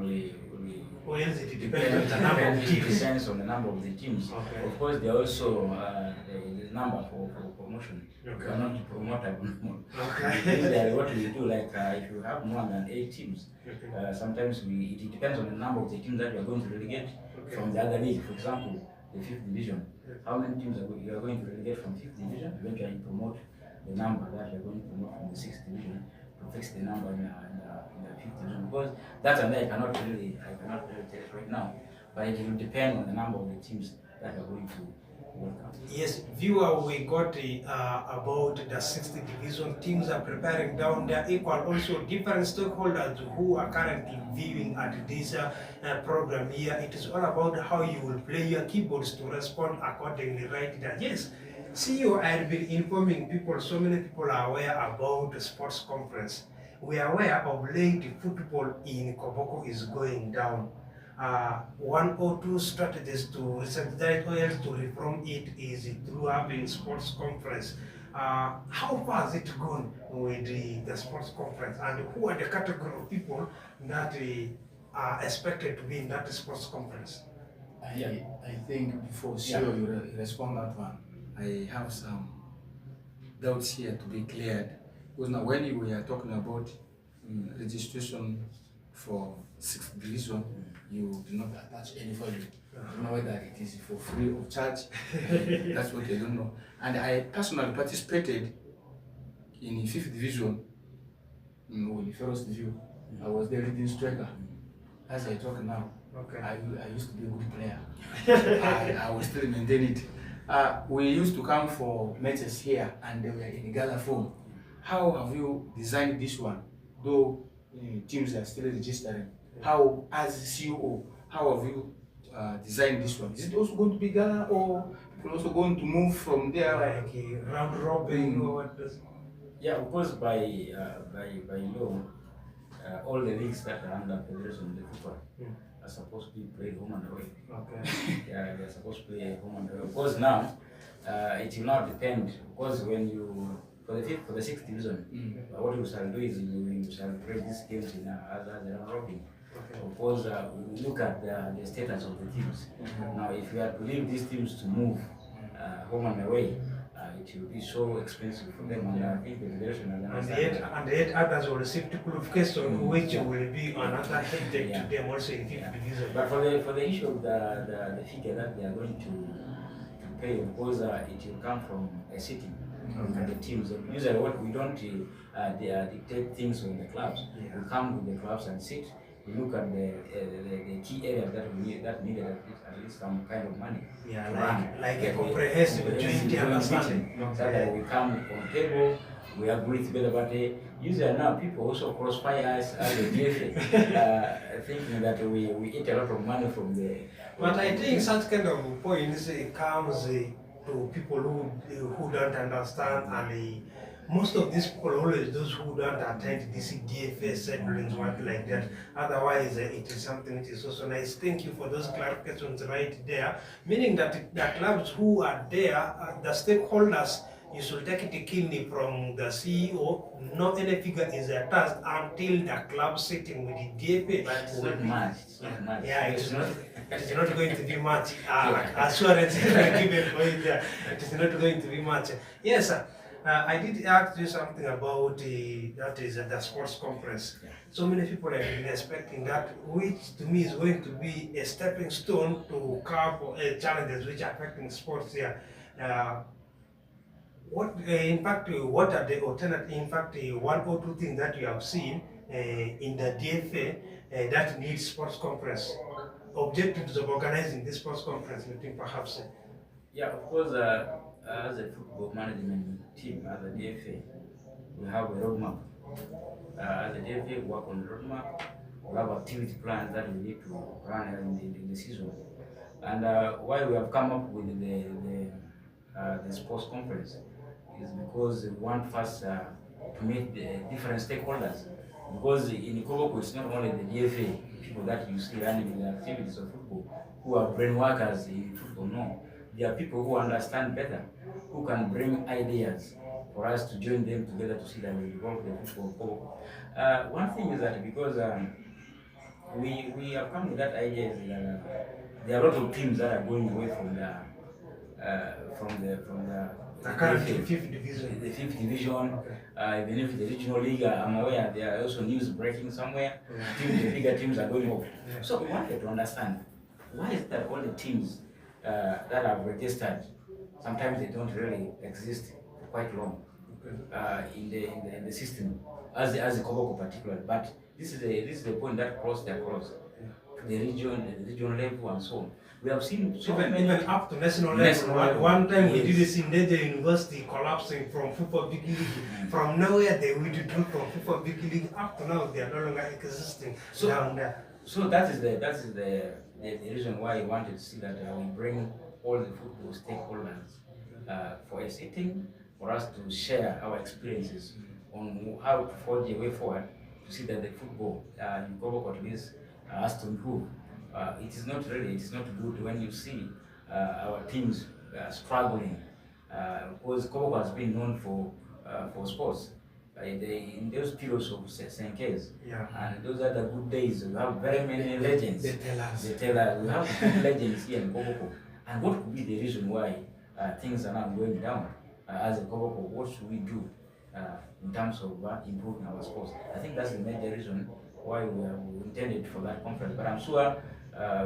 Or else it depends on the number of teams. Depends on the number of the teams. Okay. Of course, there are also the number for promotion. Okay. We are not promotable. Okay. Usually, what we do, like if you have more than 8 teams, Okay. sometimes it depends on the number of the teams that you are going to relegate Okay. from the other league. For example, the 5th division. Yes. How many teams you are going to relegate from 5th division? Eventually, promote the number that you are going to promote from the 6th division to fix the number in the 5th division, because that's and I cannot really tell it right now, but it will depend on the number of the teams that are going to World Cup. Yes, viewer, we got about the 6th division. Teams are preparing down there. Equal also different stakeholders who are currently viewing at this program here. It is all about how you will play your keyboards to respond accordingly, right there. Yes, CEO, I have been informing people, so many people are aware about the sports conference. We are aware of late football in Koboko is going down. 1 or 2 strategies to resuscitate oil to reform it is through having sports conference. How far has it gone with the sports conference, and who are the category of people that are expected to be in that sports conference? I think before CEO you respond that one, I have some doubts here to be cleared. Because now when you were talking about registration for 6th division, you do not attach any value. I don't know whether it is for free or charge. That's what I don't know. And I personally participated in the 5th division in the first view. I was the leading striker. As I talk now, Okay. I used to be a good player. I will still maintain it. We used to come for matches here and they were in gala form. How have you designed this one? Though teams are still registering. How, as CEO, how have you designed this one? Is it also going to be gala, or people also going to move from there? Like round robin or what does? Yeah, of course, by law, all the leagues that are under Federation of Football are supposed to be played home and away. Okay. Yeah, they're supposed to play home and away. Of course, now it will not depend. Of course, when you for the 6th division, what you shall do is you shall play these games in as a round robin. Okay. Of course, we look at the status of the teams. Now, if we are to leave these teams to move home and away, it will be so expensive for them, and I think the federation has And yet others will receive the qualification, which will be another headache to them also in 5th division. But for the issue of the figure that they are going to pay, of course, it will come from a city. And the teams. Usually, what we don't dictate things with the clubs. We come with the clubs and sit. We look at the key areas that needed at least some kind of money. Yeah, like a comprehensive joint understanding. So that we come on table, we agree together. But usually now people also crossfire us as a DFA, thinking that we eat a lot of money from the. But I think such kind of points comes to people who don't understand, and most of these people always those who don't attend this DFA settlings, what like that. Otherwise, it is something which is also nice. Thank you for those clarifications right there. Meaning that the clubs who are there, the stakeholders, you should take it keenly from the CEO. No any figure is attached until the club sitting with the DFA. But it's not much. It's not much. Yeah, it is not. It is not going to be much. Assurance is given for it there. It is not going to be much. Yes, sir. I did ask you something about that is the sports conference. So many people have been expecting that, which to me is going to be a stepping stone to curb challenges which are affecting sports here. What are the alternate? In fact, 1 or 2 things that you have seen in the DFA that needs sports conference. Objectives of organizing this sports conference, you think perhaps? Yeah, of course. As a football management team, as a DFA, we have a roadmap. As a DFA, we work on the roadmap. We have activity plans that we need to run in the season. And why we have come up with the sports conference is because we want first to meet the different stakeholders. Because in Koboko, it's not only the DFA, people that you see running the activities of football, who are brain workers in football. No, there are people who understand better, who can bring ideas for us to join them together to see that we develop the football of Koboko. One thing is that because we have come with that idea is that there are a lot of teams that are going away from the current DFA. fifth division. The fifth division, even if the regional league, I'm aware there are also news breaking somewhere. Teams, the bigger teams are going off. So we wanted to understand why is it that all the teams that have registered, sometimes they don't really exist for quite long in the system, as the Koboko particularly. But this is the point that crossed across to the regional level and so on. We have seen so many Even up to national level. One time we did this in Deja University collapsing from Football Big League. From nowhere they withdrew from Football Big League. Up to now they are no longer existing down there. So that is the reason why we wanted to see that we bring all the football stakeholders for a sitting, for us to share our experiences on how to forge a way forward to see that the football in Koboko at least has to improve. It is not good when you see our teams struggling, because Koboko has been known for sports. In those periods of Senkes, and those are the good days. We have very many legends. They tell us. We have good legends here in Koboko. And what could be the reason why things are not going down as a Koboko? What should we do in terms of improving our sports? I think that's the major reason why we intended for that conference. But I'm sure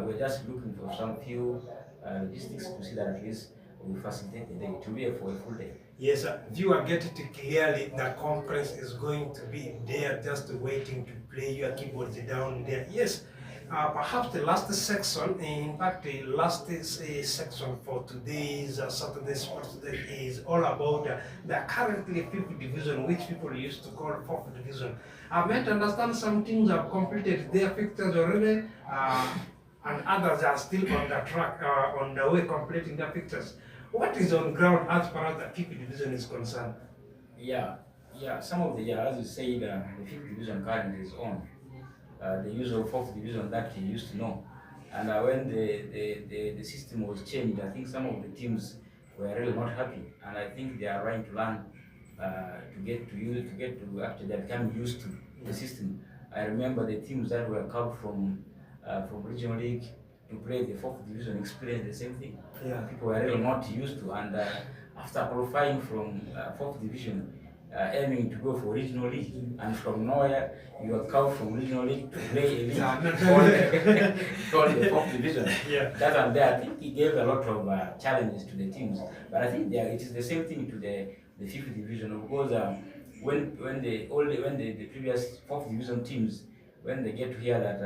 we're just looking for some few logistics to see that at least we facilitate the day. To be for a full day. Yes, viewer, get it clearly. The conference is going to be there, just waiting to play your keyboards down there. Yes, perhaps the last section, in fact, the last section for today's Saturday Sports Day is all about the currently fifth division, which people used to call fourth division. I might understand some teams have completed their fixtures already, and others are still on the track, on the way completing their fixtures. What is on ground as far as the fifth division is concerned? Yeah. Some of the as you say, the fifth division currently is on the usual fourth division that you used to know. And when the system was changed, I think some of the teams were really not happy, and I think they are trying to learn to get to actually they're becoming used to the system. I remember the teams that were come from regional league to play the fourth division experienced the same thing. People were really not used to, and after qualifying from fourth division, aiming to go for regional league, and from nowhere you have come from regional league to play a league called the fourth division. That and there, I think it gave a lot of challenges to the teams. But I think it is the same thing to the fifth division, because when the previous fourth division teams, when they get to hear that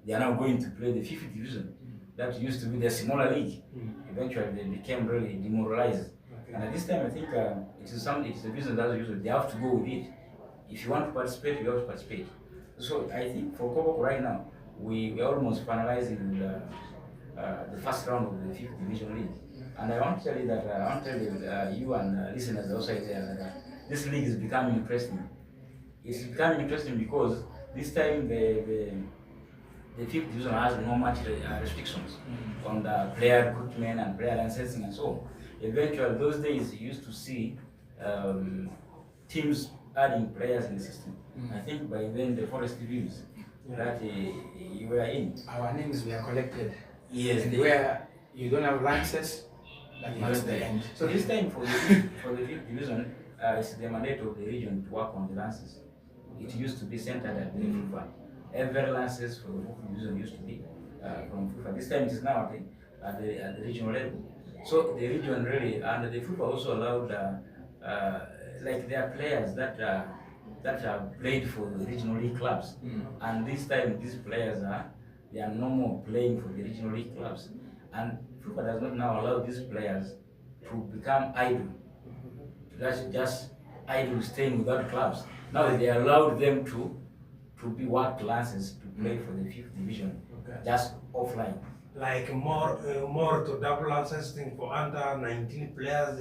they are now going to play the fifth division, that used to be the smaller league, eventually they became really demoralized. And at this time, I think it is a business that usually they have to go with it. If you want to participate, you have to participate. So I think for Koboko right now, we are almost finalizing the first round of the fifth division league. And I want to tell you that you and listeners outside there that this league is becoming interesting. It's becoming interesting because this time the fifth division has no much restrictions on the player recruitment and player licensing and so on. Eventually, those days you used to see teams adding players in the system. I think by then the forest reviews that you were in, our names were collected. Yes, and where you don't have lances, that marks the end. So this time for the fifth division, it's the mandate of the region to work on the lances. It used to be centered at the FIFA. Every lances for the fourth division used to be from FIFA. This time it is now at the regional level. So the region really, and the FIFA also allowed like their players that have played for the regional league clubs, and this time these players they are no more playing for the regional league clubs, and FIFA does not now allow these players to become idle, just idle staying without clubs. Now they allowed them to be worked lances to play for the fifth division, just offline. like more to double assessing for under 19 players,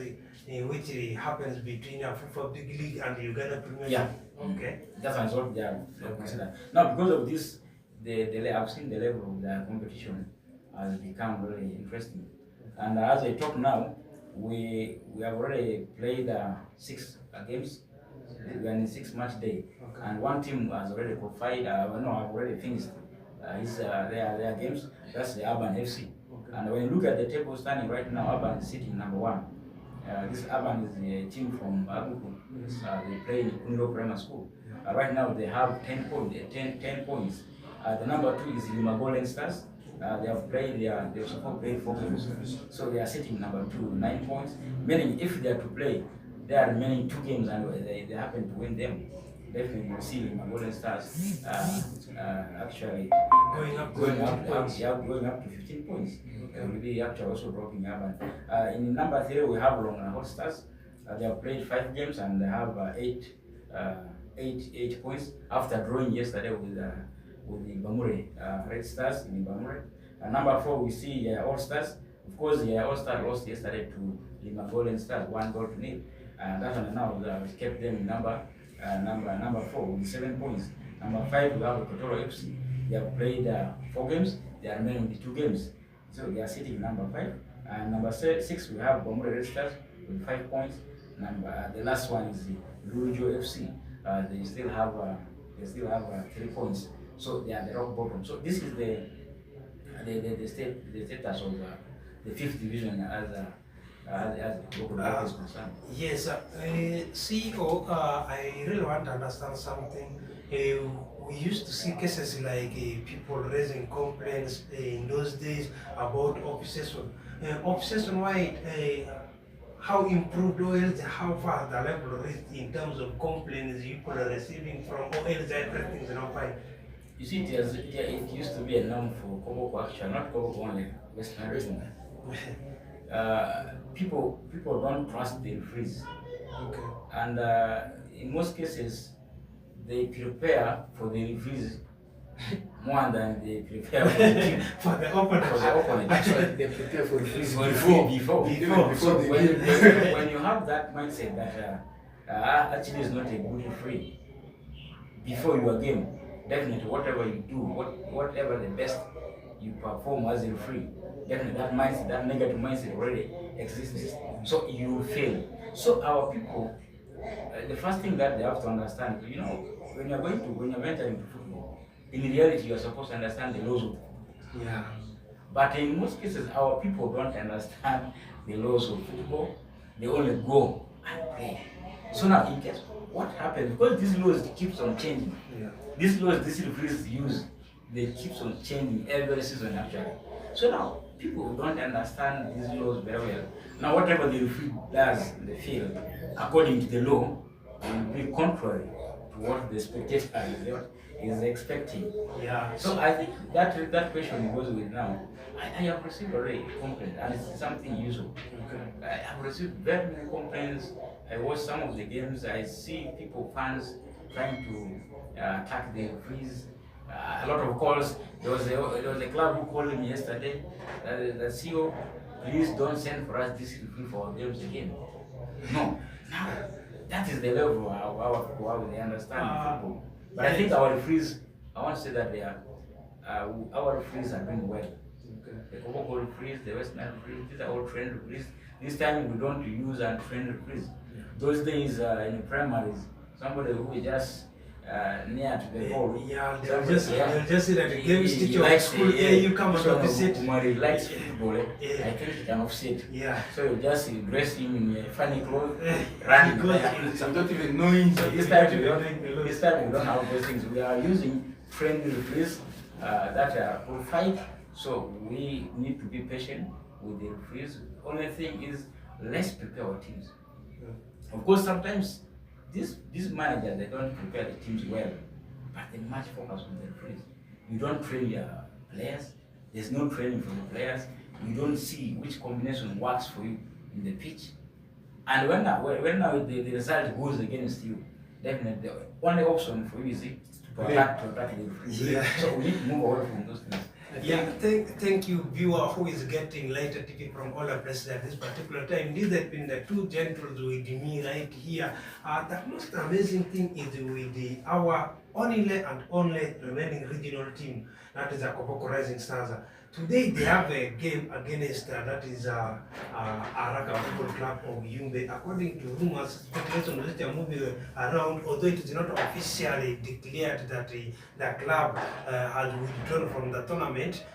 which happens between FIFA Big League and Uganda Premier Yeah. League. Okay. That's what they are considered. Now, because of this, I've seen the level of the competition has become really interesting. And as I talk now, we have already played 6 games. We are in 6 match day, and one team has already qualified. No, I've already finished their games. That's the Urban FC. And when you look at the table standing right now, Urban is sitting number 1. This Urban is a team from Aguku. They play in Kuniro Primary School. Right now they have 10 points. The number 2 is Limagol Stars. They have played they've supposed played 4 games. So they are sitting number 2, 9 points. Meaning if they are to play, there are remaining 2 games and they happen to win them. Definitely you'll see Limagol Stars actually going up to 15 points. Will be actually also dropping Urban. In number 3 we have Longa Hot Stars. They have played 5 games and they have 8 points after drawing yesterday with the Bamure Red Stars in Bamure. Number 4 we see All Stars. Of course, All Stars lost yesterday to Lima Golden Stars 1-0. That one now kept them in number 4 with 7 points. Number 5 we have Kotoro FC. They have played 4 games. They are remaining with 2 games, so they are sitting number 5. And number 6 we have Bamure Red Stars with 5 points. The last one is Lurujo FC. They still have 3 points, so they are the rock bottom. So this is the status of the 5th division as local is concerned. Yes, CEO, I really want to understand something. We used to see cases like people raising complaints in those days about obsession. Obsession-wide, how improved or else how far the level reached in terms of complaints people are receiving from or else everything's not fine. You see, it used to be a norm for Koboko actually, not Koboko only, Western region. People don't trust the referees. Okay. And in most cases, they prepare for the referees more than they prepare for the team. For the opponent. Actually, they prepare for the before. Before When you have that mindset that actually is not a good referee, before your game, definitely whatever you do, whatever the best you perform as a referee, definitely that mindset, that negative mindset already exists. So you will fail. So our people, the first thing that they have to understand, when you're entering into football, in reality you are supposed to understand the laws of football. Yeah. But in most cases, our people don't understand the laws of football. They only go and play. So now, in case what happens, because these laws keeps on changing. Yeah. These laws these referees use, they keeps on changing every season actually. So now, people don't understand these laws very well. Now, whatever the referee does in the field, according to the law, will be contrary to what the spectator is expecting. Yeah. So I think that question goes with now. I have received already complaints, and it's something usual. Okay. I have received very many complaints. I watch some of the games. I see fans trying to attack the referees. A lot of calls. There was a club who called me yesterday. The CEO, please don't send for us this referee for our games again. No. Now that is the level of how they understand football. But I think our referees, I want to say that our referees are doing well. Okay. The Koboko referees, the Western referees, these are all trained referees. This time we don't use untrained referees. Yeah. Those days in primaries, somebody who is just near to the ball. Yeah, they'll just say that the game is teacher of school, you come and offset. Umari likes football, Yeah. I think he can offset. Yeah. So you just dress him in a funny clothes, run. Some don't even knowing. So this time we don't have those things. We are using trained referees that are qualified. So we need to be patient with the referees. Only thing is, let's prepare our teams. Of course, sometimes these managers, they don't prepare the teams well, but they much focus on the referees. You don't train your players. There's no training for the players. You don't see which combination works for you in the pitch. And when now the result goes against you, definitely the only option for you is to attack the referees. Yeah. So we need to move away from those things. Yeah, thank you, viewer who is getting Lighter TV from all the places at this particular time. These have been the two gentles with me right here. The most amazing thing is with our only and only remaining regional team, that is the Koboko Rising Stars. Today they have a game against that is Araka Football Club of Yumbe. According to rumors, speculation is moving around, although it is not officially declared that the club has withdrawn from the tournament.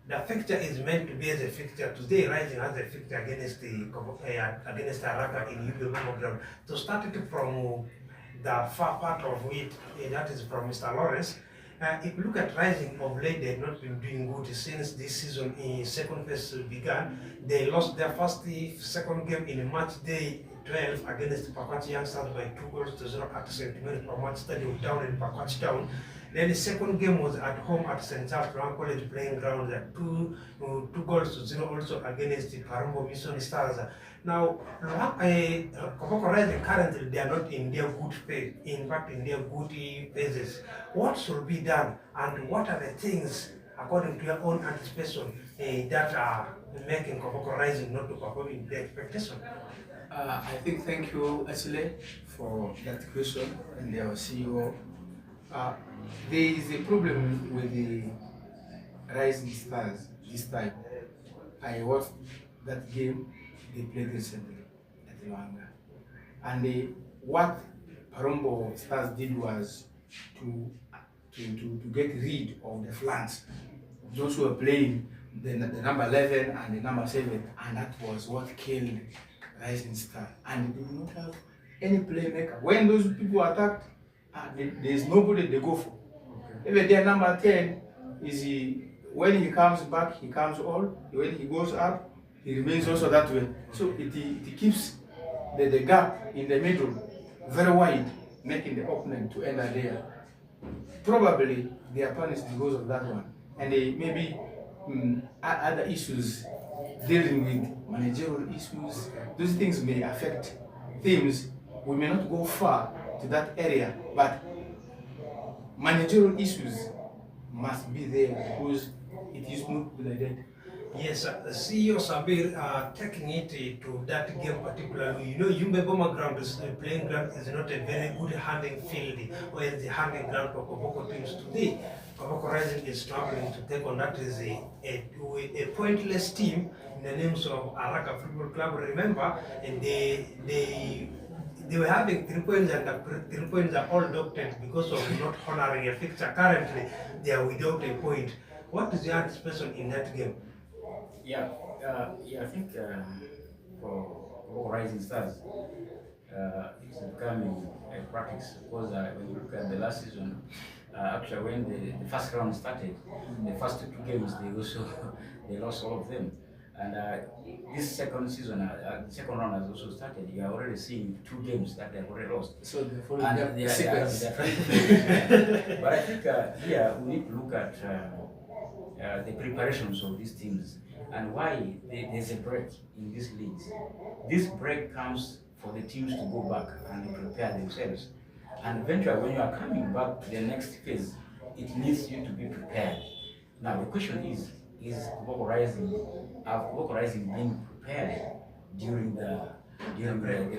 The fixture is meant to be as a fixture today, Rising as a fixture against against Araka in Yumbe Memo Ground. To start it from the far part of it, that is from Mr. Lawrence. If you look at Rising of late, they have not been doing good since this season in second phase began. They lost their second game in March day 12 against Pakwachi Youngsters by 2-0 at St. Mary's Pakwach Stadium down in Pakwachi Town. Then the second game was at home at St. Charles Brown College playing ground at 2-0 also against the Parumbo Mission Stars. Now, Koboko Rising currently they are not in their good phase, in fact in their good phases. What should be done and what are the things, according to your own anticipation, that are making Koboko Rising not to perform in the expectation? I think thank you, Asile, for that question and our CEO. There is a problem with the Rising Stars this time. I watched that game they played recently at Luanga. And what Parumbo Stars did was to get rid of the flanks. Those who were playing the number 11 and the number 7, and that was what killed Rising Star. And they did not have any playmaker. When those people attacked, there is nobody they go for. Even their number 10 is when he comes back, he comes all. When he goes up, he remains also that way. So it keeps the gap in the middle very wide, making the opponent to enter there. Probably they are punished because of that one. And they maybe other issues dealing with managerial issues. Those things may affect teams. We may not go far to that area, but managerial issues must be there because it is not like that. Yes, CEO Sabir, taking it to that game particularly, you know, Yumbe Boma ground, playing ground is not a very good handling field, or the handling ground for Koboko teams today. Koboko Rising is struggling to take on that is a pointless team in the names of Araka Football Club. Remember, and they were having 3 points and the 3 points are all doctored because of not honoring a fixture. Currently, they are without a point. What is your anticipation in that game? Yeah, I think for Rising Stars, it's becoming a practice because when you look at the last season, actually when the first round started, the first 2 games they lost all of them, and this second season, the second round has also started. You are already seeing 2 games that they have already lost. So therefore, But I think here we need to look at the preparations of these teams and why there's a break in these leagues. This break comes for the teams to go back and prepare themselves. And eventually, when you are coming back to the next phase, it needs you to be prepared. Now, the question is Koboko Rising being prepared during the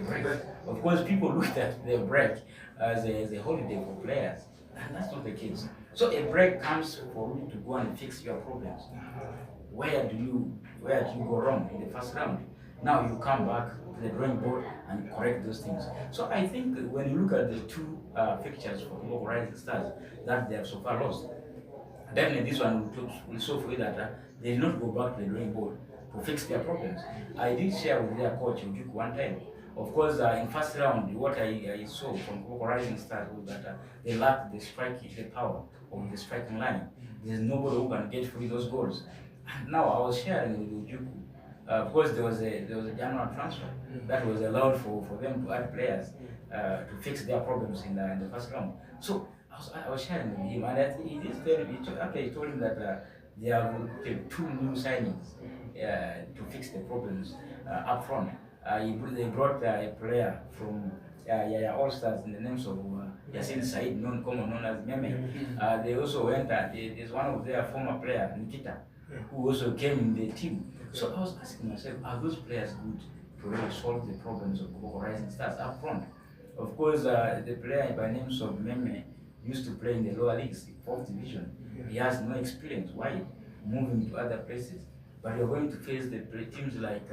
break? Of course, people look at the break as a holiday for players, and that's not the case. So a break comes for you to go and fix your problems. Where do you go wrong in the first round? Now you come back to the drawing board and correct those things. So I think when you look at the 2 fixtures for Koboko Rising Stars that they have so far lost, definitely this one will show for you that they did not go back to the drawing board to fix their problems. I did share with their coach Ujuku one time. Of course, in first round, what I saw from Koboko Rising Stars was that they lacked the power of the striking line. There's nobody who can get through those goals. And now I was sharing with Ujuku. Of course, there was a January transfer that was allowed for them to add players to fix their problems in the first round. So I was sharing with him, and he told him that they have 2 new signings to fix the problems up front. They brought a player from All Stars in the names of Yasin Said, known as Meme. They also went, there's one of their former player, Nikita, who also came in the team. So I was asking myself, are those players good to really solve the problems of Koboko Rising Stars up front? Of course, the player by names of Meme used to play in the lower leagues, fourth division. He has no experience. Why moving to other places? But you're going to face the teams like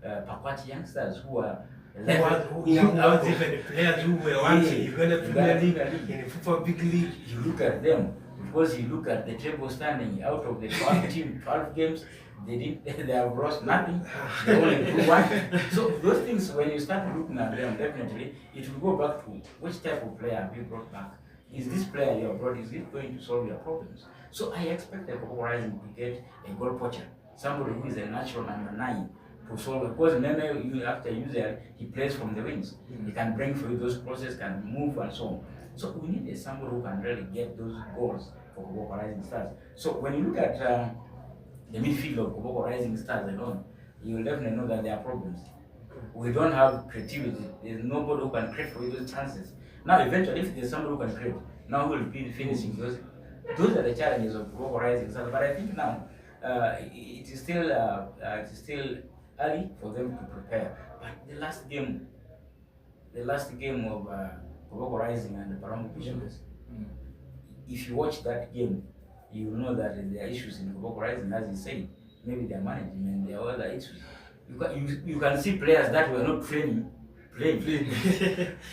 Pakwati youngsters who are who was even players who were once in Uganda Premier League, in the football big league. You look at them, because you look at the table standing, out of the 12 games, they have lost nothing, they only drew one. So those things, when you start looking at them, definitely it will go back to which type of player have you brought back. Is this player you have brought, is it going to solve your problems? So I expect the Koboko Rising to get a goal poacher, somebody who is a natural number 9 to solve. Because remember, after user, he plays from the wings. He can bring for you those crosses, can move and so on. So we need somebody who can really get those goals for Koboko Rising Stars. So when you look at the midfield of Koboko Rising Stars alone, you will definitely know that there are problems. We don't have creativity. There's nobody who can create for you those chances. Now, eventually, if there's somebody who can create, now who will be finishing those? Those are the challenges of Koboko Rising Stars. But I think now it is still early for them to prepare. But the last game of Koboko Rising and the Paramount Visionaries, if you watch that game, you will know that there are issues in Koboko Rising, as you say. Maybe their management, there are other issues. You can see players that were not playing.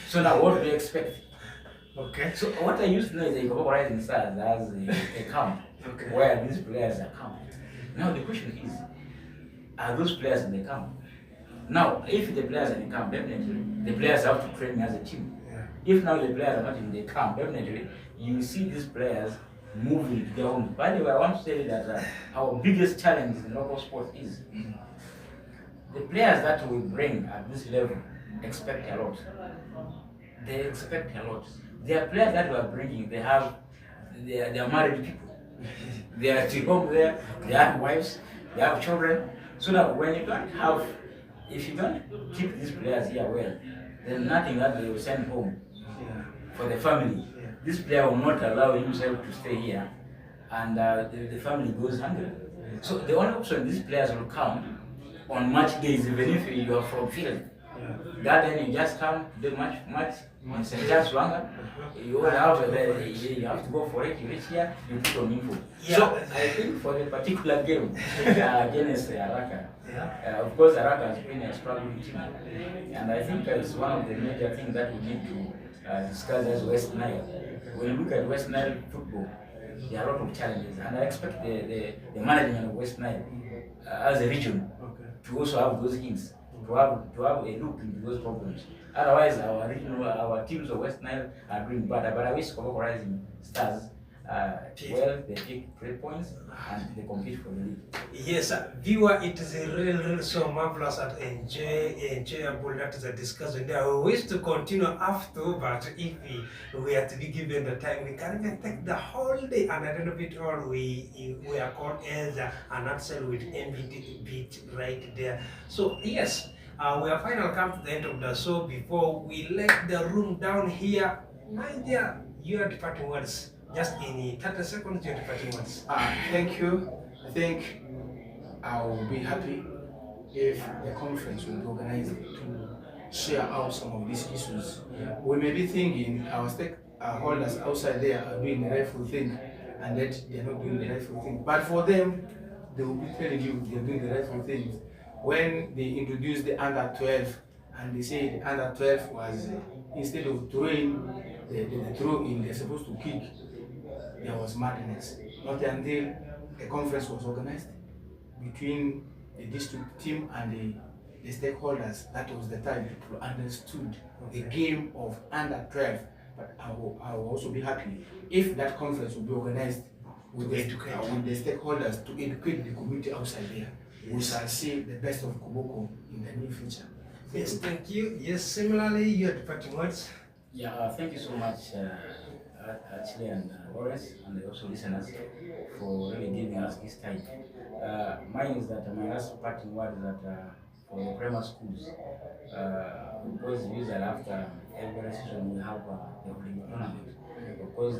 So now what do you expect? Okay. So what I used to know is the Koboko Rising Stars as a camp where these players are camped. Now the question is, are those players in the camp? Now, if the players are in the camp, definitely the players have to train as a team. If now the players are not in the camp, definitely you see these players moving to their own. By the way, I want to say that our biggest challenge in local sport is the players that we bring at this level expect a lot. They expect a lot. There are players that we are bringing, they are married people. They are at home there, they have wives, they have children. So that when you don't have, if you don't keep these players here well, there's nothing that they will send home for the family. This player will not allow himself to stay here, and the family goes hungry. So the only option, these players will come on match days, even if you are from field. That then you just come to the match in St. Charles Lwanga. You have to go for it. You reach here, you put on info. So I think for the particular game against Araka, of course Araka has been a struggling team, and I think it's one of the major things that we need to discuss as West Nile. When you look at West Nile football, there are a lot of challenges, and I expect the management of West Nile as a region to also have those hints, to have a look into those problems. Otherwise, our teams of West Nile are doing better. But I wish Koboko Rising Stars, they take 3 points and they compete for the league. Yes, viewer, it is a really so marvelous and enjoyable that is a discussion there. We wish to continue after, but if we are to be given the time, we can even take the whole day, and at the end of it all, we are called as an answer with MVD beat right there. So yes, we are finally come to the end of the show. Before we let the room down here, my dear, you are departing words. Just in 30 seconds, you're departing words. Thank you. I think I will be happy if the conference will be organized to share out some of these issues. We may be thinking our stakeholders outside there are doing the rightful thing, and that they're not doing the rightful thing. But for them, they will be telling you they're doing the rightful things. When they introduced the under 12, and they say the under 12 was, instead of throwing the throw in, they're supposed to kick, there was madness. Not until a conference was organized between the district team and the stakeholders, that was the time people understood the game of under 12. But I will also be happy if that conference will be organized with the stakeholders to educate the community outside there. We shall see the best of Koboko in the near future. Yes, thank you. Yes, similarly, your departing words. Yeah, thank you so much, actually, and Lawrence, and also listeners, for really giving us this time. Mine is that my last parting word is that for the primary schools. Because usually after every season we have the bowling tournament. Of course,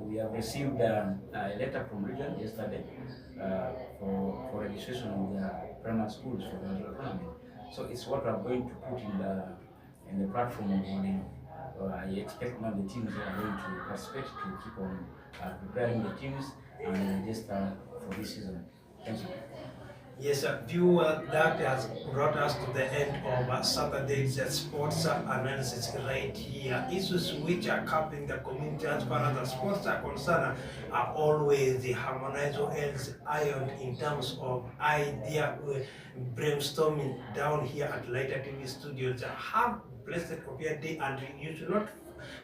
we have received a letter from region yesterday for registration of the primary schools for the tournament. So it's what we're going to put in the platform of bowling. I expect now the teams that are going to participate to keep on preparing the teams and register for this season. Thank you. Yes, viewer, that has brought us to the end of Saturday's sports analysis right here. Issues which are covering the community as far as the sports are concerned are always harmonized or else ironed in terms of idea brainstorming down here at Lighter TV Studios. Have a blessed of your day, and you should not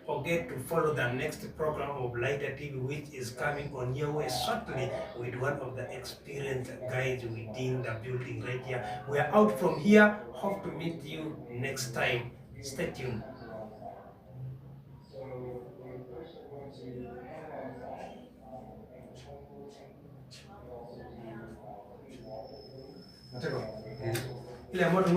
forget to follow the next program of Lighter TV, which is coming on your way shortly with one of the experienced guys within the building right here. We are out from here. Hope to meet you next time. Stay tuned. Ile moto